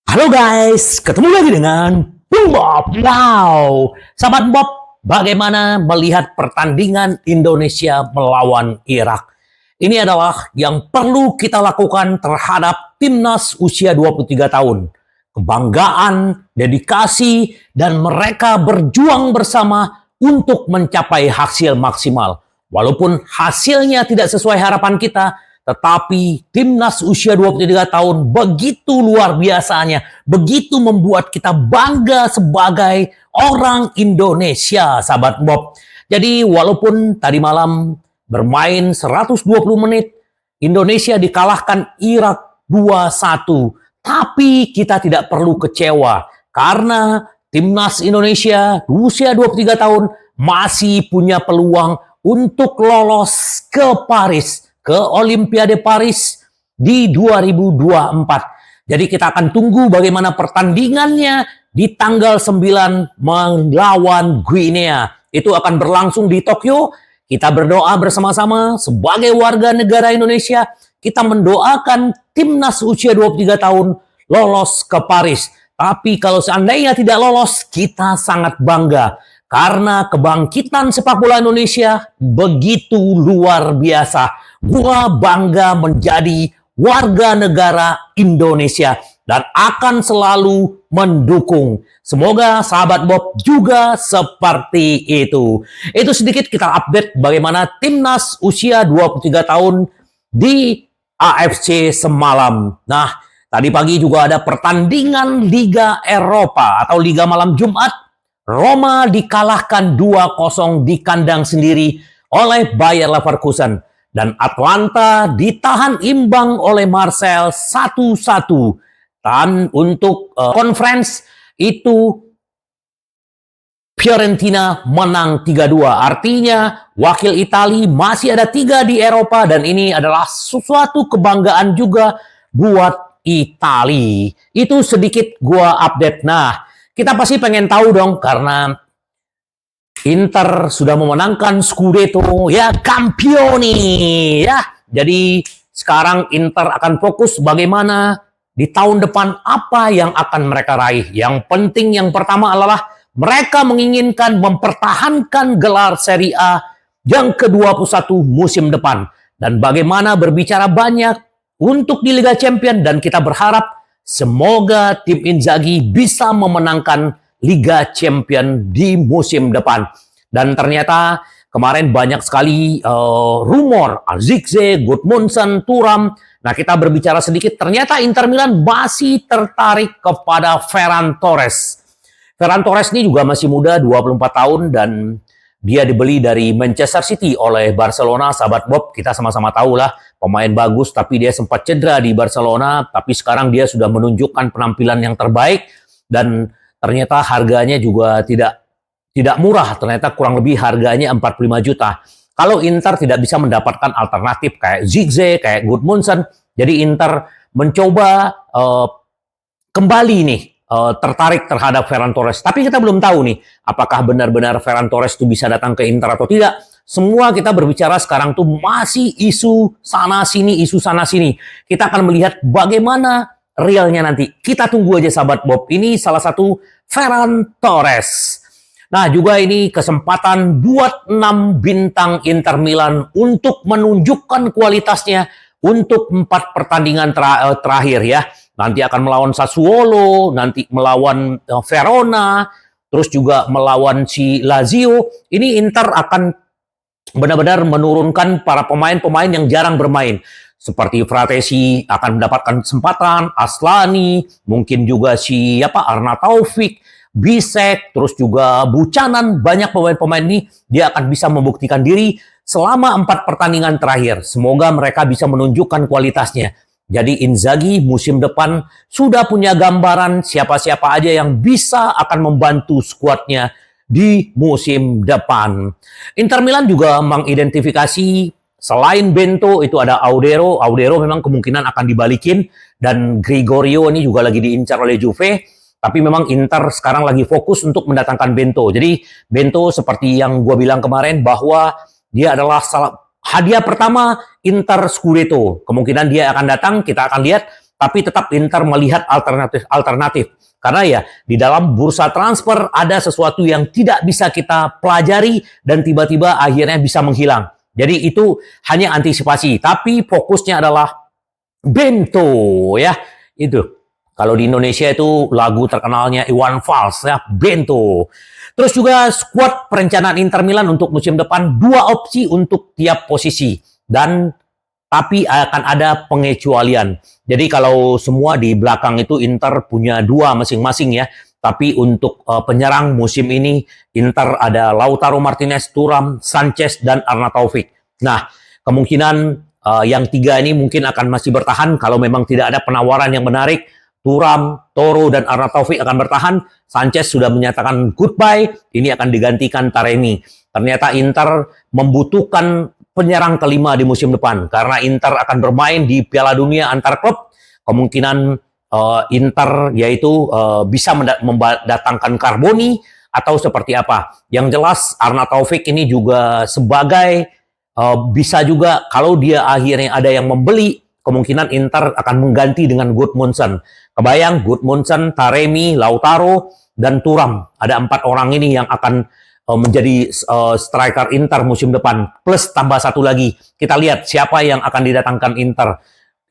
Halo guys, ketemu lagi dengan Bung Bob. Wow, sahabat Bob, bagaimana melihat pertandingan Indonesia melawan Irak? Ini adalah yang perlu kita lakukan terhadap timnas usia 23 tahun. Kebanggaan, dedikasi, dan mereka berjuang bersama untuk mencapai hasil maksimal. Walaupun hasilnya tidak sesuai harapan kita, tetapi timnas usia 23 tahun begitu luar biasanya, begitu membuat kita bangga sebagai orang Indonesia, sahabat Bob. Jadi walaupun tadi malam bermain 120 menit, Indonesia dikalahkan Irak 2-1, tapi kita tidak perlu kecewa karena timnas Indonesia usia 23 tahun masih punya peluang untuk lolos ke Paris, ke Olimpiade Paris di 2024. Jadi kita akan tunggu bagaimana pertandingannya di tanggal 9 melawan Guinea. Itu akan berlangsung di Tokyo. Kita berdoa bersama-sama sebagai warga negara Indonesia. Kita mendoakan timnas usia 23 tahun lolos ke Paris. Tapi kalau seandainya tidak lolos, kita sangat bangga. Karena kebangkitan sepak bola Indonesia begitu luar biasa. Gua bangga menjadi warga negara Indonesia dan akan selalu mendukung. Semoga sahabat Bob juga seperti itu. Itu sedikit kita update bagaimana timnas usia 23 tahun di AFC semalam. Nah, tadi pagi juga ada pertandingan Liga Eropa atau Liga Malam Jumat. Roma dikalahkan 2-0 di kandang sendiri oleh Bayer Leverkusen. Dan Atlanta ditahan imbang oleh Marseille 1-1. Dan untuk conference itu Fiorentina menang 3-2. Artinya wakil Italia masih ada 3 di Eropa dan ini adalah sesuatu kebanggaan juga buat Italia. Itu sedikit gua update. Nah, kita pasti pengen tahu dong karena Inter sudah memenangkan Scudetto, ya Campioni, ya. Jadi sekarang Inter akan fokus bagaimana di tahun depan apa yang akan mereka raih. Yang penting yang pertama adalah mereka menginginkan mempertahankan gelar Serie A yang ke-21 musim depan. Dan bagaimana berbicara banyak untuk di Liga Champions dan kita berharap semoga tim Inzaghi bisa memenangkan Liga Champions di musim depan. Dan ternyata kemarin banyak sekali rumor, Zirkzee, Gudmundsson, Thuram. Nah, kita berbicara sedikit, ternyata Inter Milan masih tertarik kepada Ferran Torres. Ferran Torres ini juga masih muda, 24 tahun, dan dia dibeli dari Manchester City oleh Barcelona. Sahabat Bob, kita sama-sama tahu lah, pemain bagus, tapi dia sempat cedera di Barcelona, tapi sekarang dia sudah menunjukkan penampilan yang terbaik, dan ternyata harganya juga tidak murah, ternyata kurang lebih harganya 45 juta. Kalau Inter tidak bisa mendapatkan alternatif kayak Zirkzee, kayak Gudmundsson, jadi Inter mencoba kembali nih tertarik terhadap Ferran Torres. Tapi kita belum tahu nih, apakah benar-benar Ferran Torres itu bisa datang ke Inter atau tidak. Semua kita berbicara sekarang tuh masih isu sana-sini, isu sana-sini. Kita akan melihat bagaimana realnya nanti. Kita tunggu aja sahabat Bob. Ini salah satu Ferran Torres. Nah, juga ini kesempatan buat 6 bintang Inter Milan untuk menunjukkan kualitasnya untuk 4 pertandingan terakhir ya. Nanti akan melawan Sassuolo, nanti melawan Verona, terus juga melawan si Lazio. Ini Inter akan benar-benar menurunkan para pemain-pemain yang jarang bermain. Seperti Fratesi akan mendapatkan kesempatan, Aslani, mungkin juga si Arna Taufik, Bisek, terus juga Buchanan. Banyak pemain-pemain ini dia akan bisa membuktikan diri selama 4 pertandingan terakhir. Semoga mereka bisa menunjukkan kualitasnya. Jadi Inzaghi musim depan sudah punya gambaran siapa-siapa aja yang bisa akan membantu skuadnya di musim depan. Inter Milan juga mengidentifikasi selain Bento itu ada Audero. Audero memang kemungkinan akan dibalikin dan Gregorio ini juga lagi diincar oleh Juve. Tapi memang Inter sekarang lagi fokus untuk mendatangkan Bento. Jadi Bento seperti yang gue bilang kemarin bahwa dia adalah hadiah pertama Inter Scudetto. Kemungkinan dia akan datang, kita akan lihat. tapi tetap Inter melihat alternatif. Karena ya di dalam bursa transfer ada sesuatu yang tidak bisa kita pelajari dan tiba-tiba akhirnya bisa menghilang. Jadi itu hanya antisipasi, tapi fokusnya adalah Bento ya. Itu. Kalau di Indonesia itu lagu terkenalnya Iwan Fals ya, Bento. Terus juga skuad perencanaan Inter Milan untuk musim depan 2 opsi untuk tiap posisi dan tapi akan ada pengecualian. Jadi kalau semua di belakang itu Inter punya 2 masing-masing ya. Tapi untuk penyerang musim ini Inter ada Lautaro Martinez, Thuram, Sanchez dan Arnautovic. Nah, kemungkinan yang 3 ini mungkin akan masih bertahan kalau memang tidak ada penawaran yang menarik. Thuram, Toro, dan Arnautovic akan bertahan. Sanchez sudah menyatakan goodbye. Ini akan digantikan Taremi. Ternyata Inter membutuhkan penyerang kelima di musim depan. Karena Inter akan bermain di Piala Dunia antar klub. Kemungkinan Inter yaitu bisa mendatangkan Carboni atau seperti apa. Yang jelas Arnautovic ini juga sebagai bisa juga kalau dia akhirnya ada yang membeli, kemungkinan Inter akan mengganti dengan Gudmundsson. Kebayang Gudmundsson, Taremi, Lautaro, dan Thuram. Ada 4 orang ini yang akan menjadi striker Inter musim depan. Plus tambah 1 lagi. Kita lihat siapa yang akan didatangkan Inter.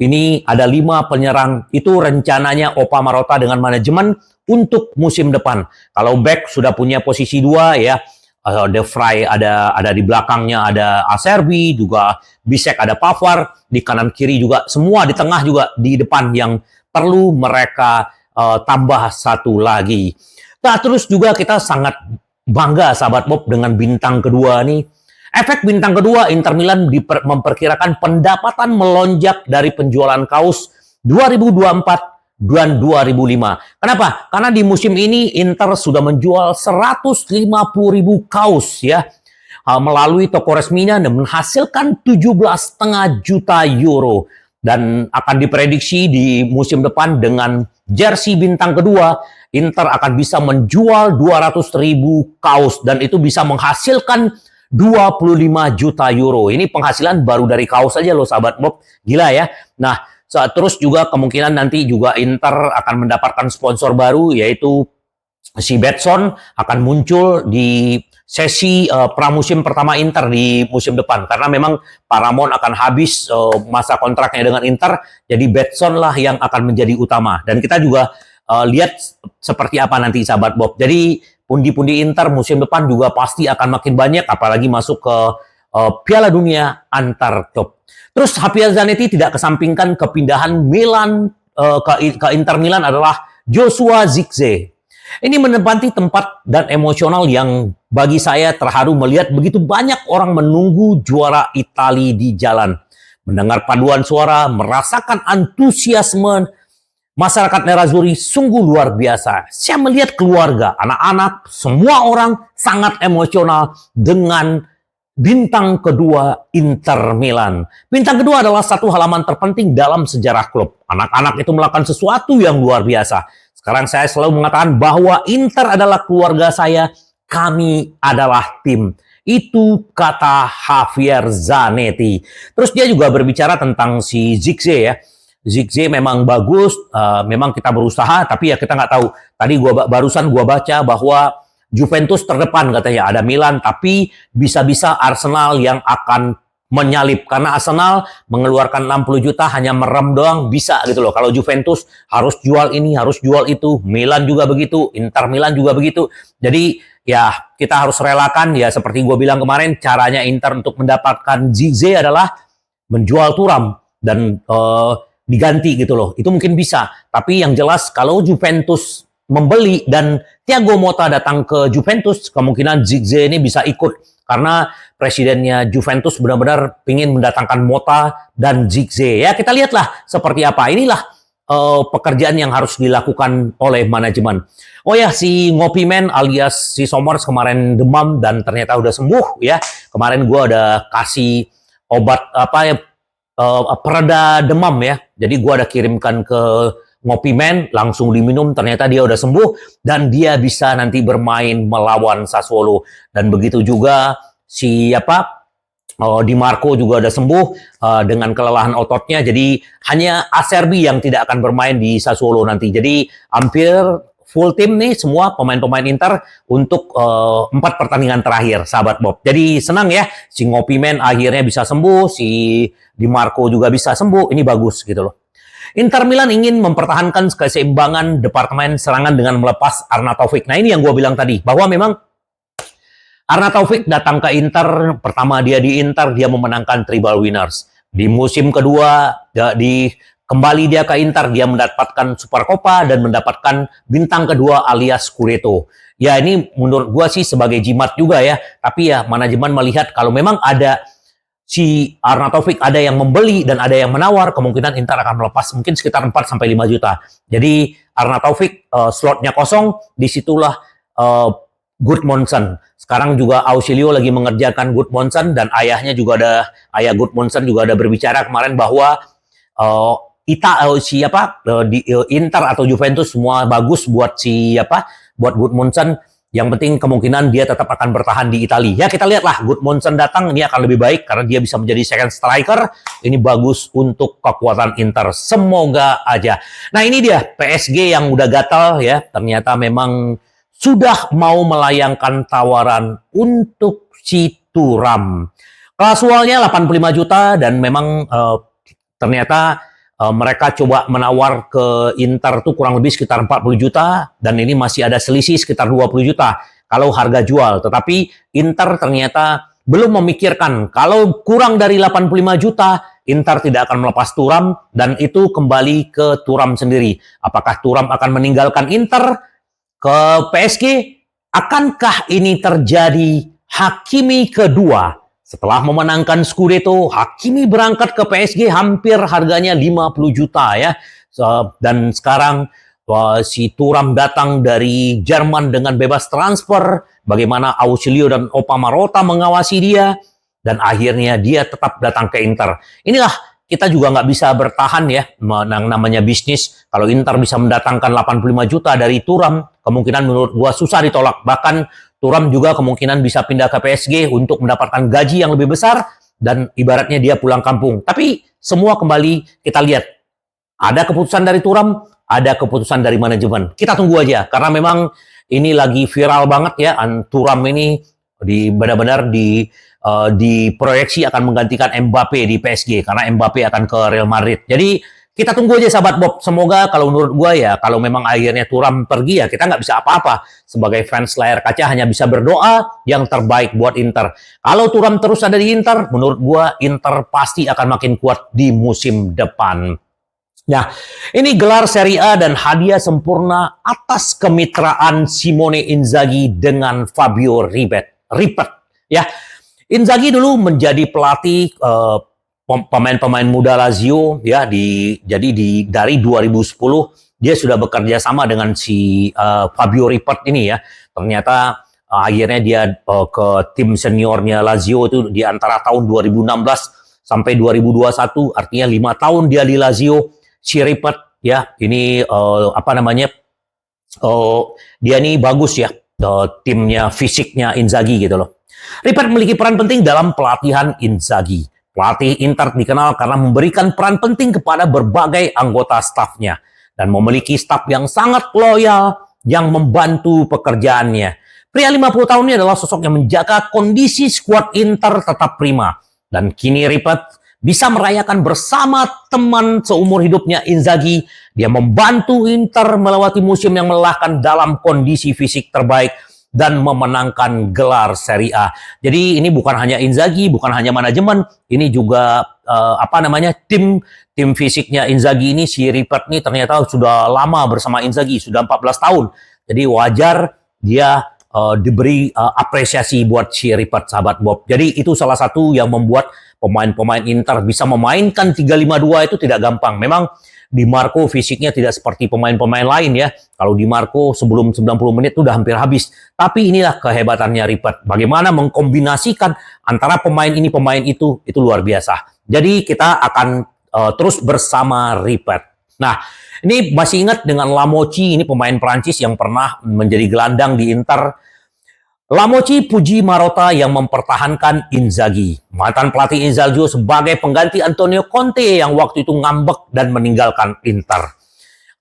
Ini ada 5 penyerang. Itu rencananya Opa Marotta dengan manajemen untuk musim depan. Kalau back sudah punya posisi 2 ya. De Vrij ada di belakangnya ada Acerbi, juga Bisek ada Pavard, di kanan kiri juga semua, di tengah juga, di depan yang perlu mereka tambah 1 lagi. Nah, terus juga kita sangat bangga sahabat Bob dengan bintang kedua nih. Efek bintang kedua, Inter Milan memperkirakan pendapatan melonjak dari penjualan kaos 2024 dan 2005. Kenapa? Karena di musim ini Inter sudah menjual 150.000 kaos ya melalui toko resminya dan menghasilkan 17,5 juta euro. Dan akan diprediksi di musim depan dengan jersey bintang kedua, Inter akan bisa menjual 200.000 kaos dan itu bisa menghasilkan 25 juta euro. Ini penghasilan baru dari kaos saja loh sahabat Bob. Gila ya. Nah, terus juga kemungkinan nanti juga Inter akan mendapatkan sponsor baru, yaitu si Betson akan muncul di sesi pramusim pertama Inter di musim depan. Karena memang Paramount akan habis masa kontraknya dengan Inter, jadi Betson lah yang akan menjadi utama. Dan kita juga lihat seperti apa nanti sahabat Bob. Jadi pundi-pundi Inter musim depan juga pasti akan makin banyak, apalagi masuk ke Piala Dunia antar klub. Terus Javier Zanetti tidak kesampingkan kepindahan Milan ke Inter Milan adalah Joshua Zirkzee. Ini menempati tempat dan emosional yang bagi saya terharu melihat begitu banyak orang menunggu juara Italia di jalan. Mendengar paduan suara, merasakan antusiasme masyarakat Nerazzurri sungguh luar biasa. Saya melihat keluarga, anak-anak, semua orang sangat emosional dengan bintang kedua Inter Milan. Bintang kedua adalah satu halaman terpenting dalam sejarah klub. Anak-anak itu melakukan sesuatu yang luar biasa. Sekarang saya selalu mengatakan bahwa Inter adalah keluarga saya, kami adalah tim. Itu kata Javier Zanetti. Terus dia juga berbicara tentang si Zirkzee ya. Zirkzee memang bagus, memang kita berusaha, tapi ya kita nggak tahu. Tadi barusan gua baca bahwa Juventus terdepan katanya, ada Milan, tapi bisa-bisa Arsenal yang akan menyalip. Karena Arsenal mengeluarkan 60 juta hanya merem doang bisa gitu loh. Kalau Juventus harus jual ini, harus jual itu. Milan juga begitu, Inter Milan juga begitu. Jadi ya kita harus relakan ya seperti gue bilang kemarin, caranya Inter untuk mendapatkan Zirkzee adalah menjual Thuram dan diganti gitu loh. Itu mungkin bisa. Tapi yang jelas kalau Juventus membeli dan Thiago Motta datang ke Juventus, kemungkinan Zirkzee ini bisa ikut. Karena presidennya Juventus benar-benar ingin mendatangkan Motta dan Zirkzee. Ya kita lihatlah seperti apa. Inilah pekerjaan yang harus dilakukan oleh manajemen. Oh ya, si Ngopimen alias si Somers kemarin demam dan ternyata udah sembuh ya. Kemarin gue udah kasih obat apa ya, pereda demam ya. Jadi gue ada kirimkan ke Ngopimen, langsung diminum, ternyata dia udah sembuh dan dia bisa nanti bermain melawan Sassuolo. Dan begitu juga siapa Di Marco juga udah sembuh dengan kelelahan ototnya. Jadi hanya Acerbi yang tidak akan bermain di Sassuolo nanti. Jadi hampir full tim nih semua pemain-pemain Inter untuk 4 pertandingan terakhir, sahabat Bob. Jadi senang ya, si Ngopimen akhirnya bisa sembuh, si Di Marco juga bisa sembuh. Ini bagus gitu loh. Inter Milan ingin mempertahankan keseimbangan departemen serangan dengan melepas Arnautovic. Nah ini yang gue bilang tadi, bahwa memang Arnautovic datang ke Inter, pertama dia di Inter, dia memenangkan Treble Winners. Di musim kedua, kembali dia ke Inter, dia mendapatkan Supercoppa dan mendapatkan bintang kedua alias Scudetto. Ya ini menurut gua sih sebagai jimat juga ya, tapi ya manajemen melihat kalau memang ada si Arnautovic ada yang membeli dan ada yang menawar, kemungkinan Inter akan melepas mungkin sekitar 4-5 juta. Jadi Arnautovic slotnya kosong, disitulah Gudmundsson. Sekarang juga Ausilio lagi mengerjakan Gudmundsson dan ayah Gudmundsson juga ada berbicara kemarin bahwa Inter atau Juventus semua bagus buat buat Gudmundsson. Yang penting kemungkinan dia tetap akan bertahan di Italia. Ya kita lihatlah Gudmundsson datang ini akan lebih baik karena dia bisa menjadi second striker. Ini bagus untuk kekuatan Inter. Semoga aja. Nah ini dia PSG yang udah gatal ya. Ternyata memang sudah mau melayangkan tawaran untuk si Thuram. Kasualnya 85 juta dan memang ternyata mereka coba menawar ke Inter tuh kurang lebih sekitar 40 juta dan ini masih ada selisih sekitar 20 juta kalau harga jual. Tetapi Inter ternyata belum memikirkan kalau kurang dari 85 juta Inter tidak akan melepas Thuram dan itu kembali ke Thuram sendiri. Apakah Thuram akan meninggalkan Inter ke PSG? Akankah ini terjadi? Hakimi kedua setelah memenangkan Scudetto, Hakimi berangkat ke PSG hampir harganya 50 juta ya. Dan sekarang si Thuram datang dari Jerman dengan bebas transfer. Bagaimana Ausilio dan Opa Marotta mengawasi dia dan akhirnya dia tetap datang ke Inter. Inilah kita juga nggak bisa bertahan ya, namanya bisnis. Kalau Inter bisa mendatangkan 85 juta dari Thuram, kemungkinan menurut gua susah ditolak. Bahkan Thuram juga kemungkinan bisa pindah ke PSG untuk mendapatkan gaji yang lebih besar dan ibaratnya dia pulang kampung. Tapi semua kembali kita lihat. Ada keputusan dari Thuram, ada keputusan dari manajemen. Kita tunggu aja karena memang ini lagi viral banget ya. Thuram ini benar-benar diproyeksi akan menggantikan Mbappe di PSG karena Mbappe akan ke Real Madrid. Jadi kita tunggu aja sahabat Bob. Semoga kalau menurut gue ya kalau memang akhirnya Thuram pergi ya kita nggak bisa apa-apa. Sebagai fans layar kaca hanya bisa berdoa yang terbaik buat Inter. Kalau Thuram terus ada di Inter, menurut gue Inter pasti akan makin kuat di musim depan. Nah, ini gelar Serie A dan hadiah sempurna atas kemitraan Simone Inzaghi dengan Fabio Ribet. Ya, Inzaghi dulu menjadi pelatih pemain-pemain muda Lazio ya dari 2010 dia sudah bekerja sama dengan si Fabio Ribet ini ya. Ternyata akhirnya dia ke tim seniornya Lazio itu di antara tahun 2016 sampai 2021, artinya 5 tahun dia di Lazio. Si Ribet ya ini dia ini bagus ya timnya fisiknya Inzaghi gitu loh. Ribet memiliki peran penting dalam pelatihan Inzaghi. Pelatih Inter dikenal karena memberikan peran penting kepada berbagai anggota stafnya dan memiliki staf yang sangat loyal yang membantu pekerjaannya. Pria 50 tahun ini adalah sosok yang menjaga kondisi skuad Inter tetap prima dan kini Ribet bisa merayakan bersama teman seumur hidupnya Inzaghi. Dia membantu Inter melewati musim yang melelahkan dalam kondisi fisik terbaik dan memenangkan gelar Serie A. Jadi ini bukan hanya Inzaghi, bukan hanya manajemen, ini juga tim fisiknya Inzaghi ini si Ribet ini ternyata sudah lama bersama Inzaghi, sudah 14 tahun. Jadi wajar dia diberi apresiasi buat si Ribet sahabat Bob. Jadi itu salah satu yang membuat pemain-pemain Inter bisa memainkan 3-5-2 itu tidak gampang. Memang Di Marco fisiknya tidak seperti pemain-pemain lain ya. Kalau Di Marco sebelum 90 menit itu udah hampir habis. Tapi inilah kehebatannya Ribet. Bagaimana mengkombinasikan antara pemain ini pemain itu luar biasa. Jadi kita akan terus bersama Ribet. Nah, ini masih ingat dengan Lamoci, ini pemain Prancis yang pernah menjadi gelandang di Inter. Lamoci puji Marotta yang mempertahankan Inzaghi. Mantan pelatih Inzaghi sebagai pengganti Antonio Conte yang waktu itu ngambek dan meninggalkan Inter.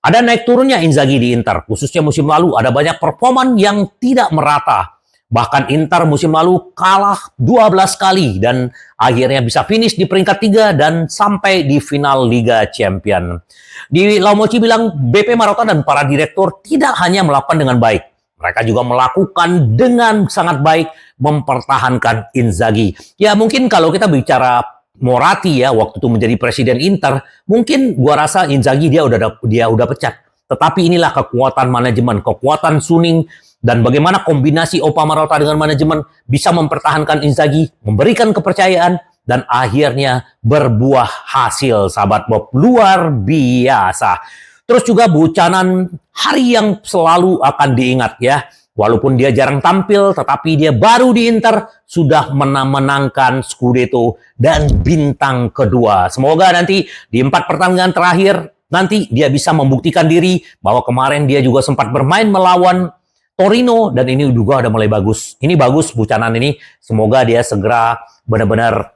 Ada naik turunnya Inzaghi di Inter, khususnya musim lalu ada banyak performan yang tidak merata. Bahkan Inter musim lalu kalah 12 kali dan akhirnya bisa finish di peringkat 3 dan sampai di final Liga Champion. Di Lamoci bilang BP Marotta dan para direktur tidak hanya melakukan dengan baik, mereka juga melakukan dengan sangat baik mempertahankan Inzaghi. Ya mungkin kalau kita bicara Moratti ya waktu itu menjadi presiden Inter, mungkin gua rasa Inzaghi dia udah pecat. Tetapi inilah kekuatan manajemen, kekuatan Suning dan bagaimana kombinasi Opa Marotta dengan manajemen bisa mempertahankan Inzaghi, memberikan kepercayaan dan akhirnya berbuah hasil, sahabat Bob, luar biasa. Terus juga Buchanan, hari yang selalu akan diingat ya. Walaupun dia jarang tampil, tetapi dia baru di Inter sudah menangkan Scudetto dan bintang kedua. Semoga nanti di 4 pertandingan terakhir, nanti dia bisa membuktikan diri bahwa kemarin dia juga sempat bermain melawan Torino dan ini juga udah mulai bagus. Ini bagus Buchanan ini. Semoga dia segera benar-benar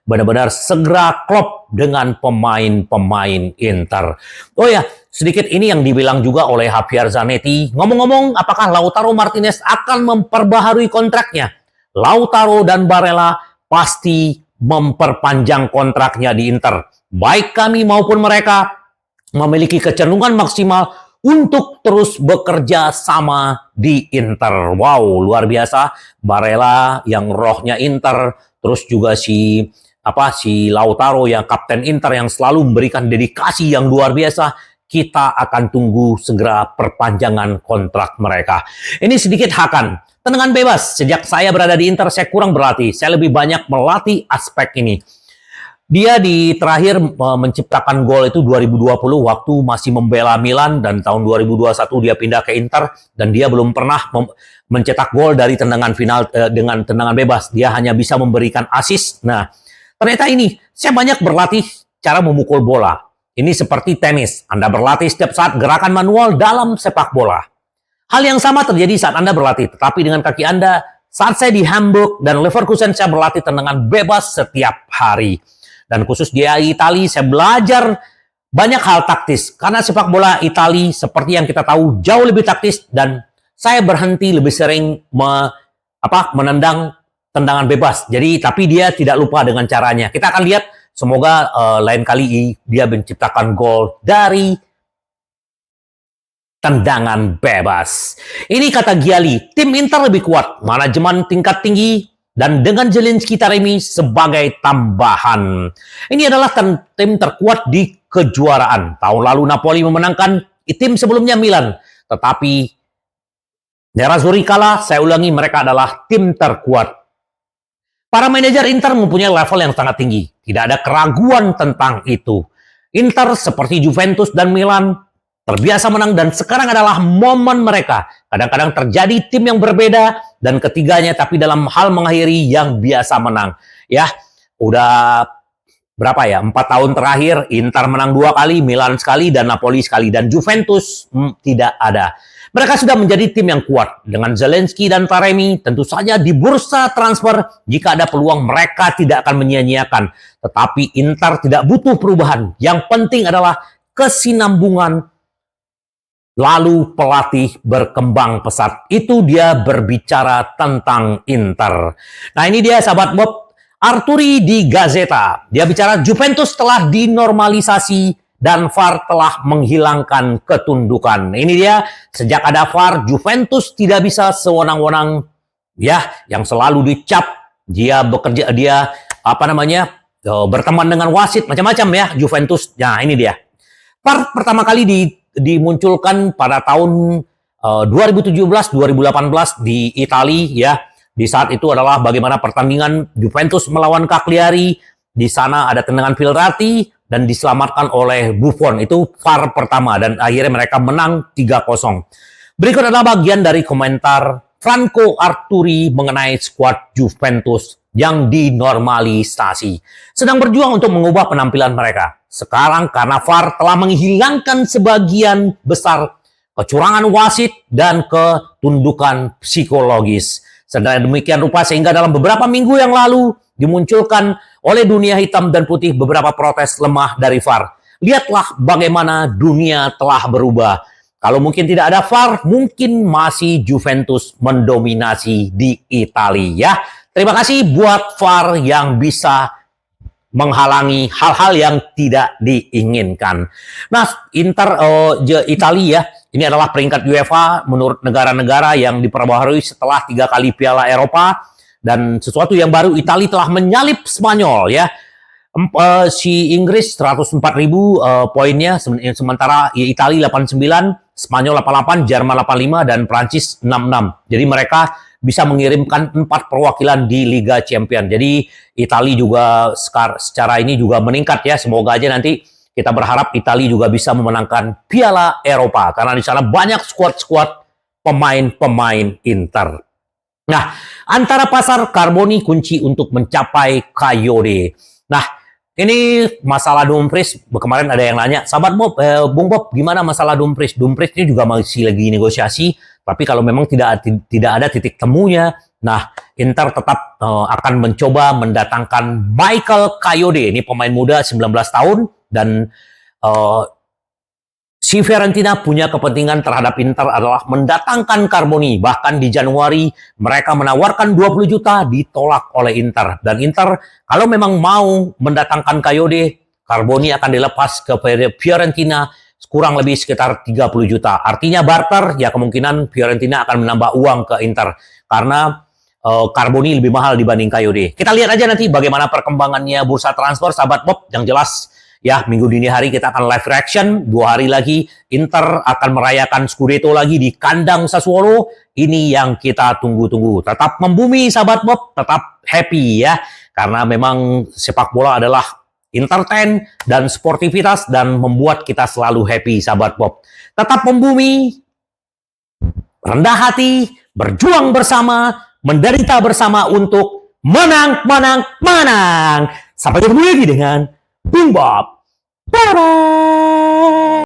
benar-benar segera klop dengan pemain-pemain Inter. Oh ya, sedikit ini yang dibilang juga oleh Javier Zanetti. Ngomong-ngomong, apakah Lautaro Martinez akan memperbaharui kontraknya? Lautaro dan Barella pasti memperpanjang kontraknya di Inter. Baik kami maupun mereka memiliki kecenderungan maksimal untuk terus bekerja sama di Inter. Wow, luar biasa. Barella yang rohnya Inter, terus juga si Lautaro yang kapten Inter yang selalu memberikan dedikasi yang luar biasa. Kita akan tunggu segera perpanjangan kontrak mereka. Ini sedikit Hakan. Tendangan bebas. Sejak saya berada di Inter, saya kurang berlatih. Saya lebih banyak melatih aspek ini. Dia di terakhir menciptakan gol itu 2020 waktu masih membela Milan dan tahun 2021 dia pindah ke Inter dan dia belum pernah mencetak gol dari tendangan final dengan tendangan bebas. Dia hanya bisa memberikan assist. Nah, ternyata ini saya banyak berlatih cara memukul bola. Ini seperti tenis. Anda berlatih setiap saat gerakan manual dalam sepak bola. Hal yang sama terjadi saat Anda berlatih, tetapi dengan kaki Anda. Saat saya di Hamburg dan Leverkusen saya berlatih tendangan bebas setiap hari. Dan khusus di Italia, saya belajar banyak hal taktis. Karena sepak bola Italia, seperti yang kita tahu, jauh lebih taktis. Dan saya berhenti lebih sering menendang tendangan bebas. Jadi, tapi dia tidak lupa dengan caranya. Kita akan lihat, semoga lain kali dia menciptakan gol dari tendangan bebas. Ini kata Giali, tim Inter lebih kuat, manajemen tingkat tinggi, dan dengan Zelinski Taremi sebagai tambahan. Ini adalah tim terkuat di kejuaraan. Tahun lalu Napoli memenangkan tim sebelumnya Milan. Tetapi Nerazzurri kalah, saya ulangi, mereka adalah tim terkuat. Para manajer Inter mempunyai level yang sangat tinggi. Tidak ada keraguan tentang itu. Inter seperti Juventus dan Milan terbiasa menang dan sekarang adalah momen mereka. Kadang-kadang terjadi tim yang berbeda dan ketiganya tapi dalam hal mengakhiri yang biasa menang. Ya, udah berapa ya? 4 tahun terakhir Inter menang 2 kali, Milan sekali dan Napoli sekali dan Juventus tidak ada. Mereka sudah menjadi tim yang kuat dengan Zelinski dan Taremi. Tentu saja di bursa transfer jika ada peluang mereka tidak akan menyia-nyiakan. Tetapi Inter tidak butuh perubahan. Yang penting adalah kesinambungan. Lalu pelatih berkembang pesat. Itu dia berbicara tentang Inter. Nah ini dia sahabat Bob. Arturi di Gazzetta. Dia bicara Juventus telah dinormalisasi dan VAR telah menghilangkan ketundukan. Ini dia, sejak ada VAR, Juventus tidak bisa sewenang-wenang ya, yang selalu dicap dia bekerja, dia berteman dengan wasit macam-macam ya Juventus. Nah ini dia. VAR pertama kali dimunculkan pada tahun 2017-2018 di Italia ya. Di saat itu adalah bagaimana pertandingan Juventus melawan Cagliari. Di sana ada tendangan Verratti dan diselamatkan oleh Buffon. Itu VAR pertama dan akhirnya mereka menang 3-0. Berikut adalah bagian dari komentar Franco Arturi mengenai skuad Juventus yang dinormalisasi. Sedang berjuang untuk mengubah penampilan mereka. Sekarang karena VAR telah menghilangkan sebagian besar kecurangan wasit, dan ketundukan psikologis. Sedang demikian rupa sehingga dalam beberapa minggu yang lalu dimunculkan oleh dunia hitam dan putih beberapa protes lemah dari VAR. Lihatlah bagaimana dunia telah berubah. Kalau mungkin tidak ada VAR, mungkin masih Juventus mendominasi di Italia. Terima kasih buat VAR yang bisa menghalangi hal-hal yang tidak diinginkan. Nah, Italia ini adalah peringkat UEFA menurut negara-negara yang diperbaharui setelah 3 kali Piala Eropa, dan sesuatu yang baru, Italia telah menyalip Spanyol ya. Si Inggris 104.000 poinnya, sementara Italia 89, Spanyol 88, Jerman 85, dan Prancis 66. Jadi mereka bisa mengirimkan 4 perwakilan di Liga Champion. Jadi Italia juga secara ini juga meningkat ya. Semoga aja nanti kita berharap Italia juga bisa memenangkan Piala Eropa karena di sana banyak skuad-skuad pemain-pemain Inter. Nah, antara pasar Carboni kunci untuk mencapai Coyote. Nah, ini masalah Dumfries. Kemarin ada yang nanya, sahabat Bob, Bung Bob, gimana masalah Dumfries? Dumfries ini juga masih lagi negosiasi, tapi kalau memang tidak ada titik temunya, nah Inter tetap akan mencoba mendatangkan Michael Coyote. Ini pemain muda 19 tahun dan si Fiorentina punya kepentingan terhadap Inter adalah mendatangkan Carboni. Bahkan di Januari mereka menawarkan 20 juta, ditolak oleh Inter. Dan Inter kalau memang mau mendatangkan Coyote, Carboni akan dilepas ke Fiorentina kurang lebih sekitar 30 juta. Artinya barter, ya kemungkinan Fiorentina akan menambah uang ke Inter. Karena Carboni lebih mahal dibanding Coyote. Kita lihat aja nanti bagaimana perkembangannya bursa transfer, sahabat Bob. Yang jelas, ya, minggu dini hari kita akan live reaction. 2 hari lagi Inter akan merayakan Scudetto lagi di kandang Sassuolo. Ini yang kita tunggu-tunggu. Tetap membumi, sahabat Bob. Tetap happy ya. Karena memang sepak bola adalah entertain dan sportivitas dan membuat kita selalu happy, sahabat Bob. Tetap membumi, rendah hati, berjuang bersama, menderita bersama untuk menang, menang, menang. Sampai ketemu lagi dengan Bung Bob. Bye-bye.